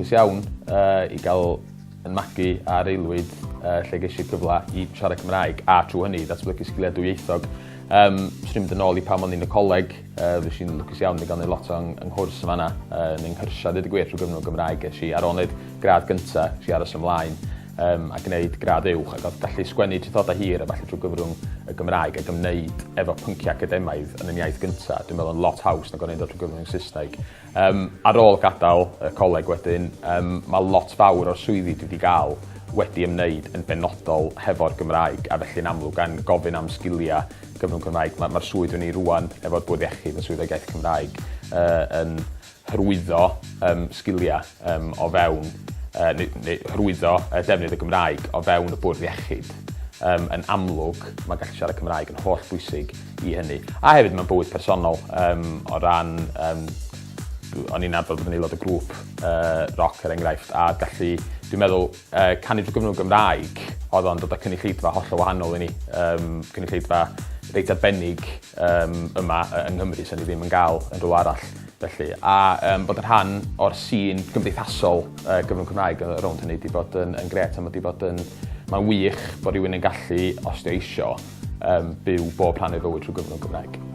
lwcus iawn i gael yn magu ar aelwyd lle ges i'r gyfle i siarad Gymraeg a trwy hynny datblygu sgiliau dwyieithog. Swn i'n mynd yn ôl i pan o'n i'n y coleg, fes i'n lwcus iawn i gael neud lot o'n nghwrs yma yna, yn nghyrsiad ydy gwir trwy gyfnod Gymraeg. Ges i ar ôl wneud gradd gyntaf, ges i aros ymlaen a gwneud gradd uwch ac oedd gallu sgwennu trithodau hir a falle trwy gyfrwng y Gymraeg ac ymwneud efo pynciau academaidd yn y iaith gyntaf. Dwi'n meddwl yn lot haws nag o'n i'n dod trwy gyfrwng Saesneg. Ar ôl gadael y coleg wedyn, mae lot fawr o'r swyddi dwi wedi gael wedi ymwneud yn benodol hefo'r Gymraeg a felly'n amlwg gan gofyn am sgiliau gyfrwng Gymraeg. Mae'r swydd wedi rwan efo'r Bwrdd Iechyd yn Swyddog Iaith Cymraeg yn hyrwyddo sgiliau o fewn neu hyrwyddo defnydd y Gymraeg o fewn y Bwrdd Iechyd. Yn amlwg, mae gallu siarad Cymraeg yn holl bwysig i hynny. A hefyd mewn bywyd personol o ran, o'n i'n nabod bod yn aelod o grŵp roc er enghraifft, a gallu, dwi'n meddwl, canu drwy gyfrwng Gymraeg, oedd o'n dod â cynulleidfa hollol wahanol i ni. Cynulleidfa reit arbennig yma yng Nghymru sy'n ni ddim yn gael yn rhywle arall. Felly, a bod yn rhan o'r sîn gymdeithasol gyfrwng Cymraeg rownd hynny wedi bod yn gret a wedi bod yn... Mae'n wych bod rhywun yn gallu, os dio eisio, byw bob rhan o'i fywyd trwy gyfrwng Cymraeg.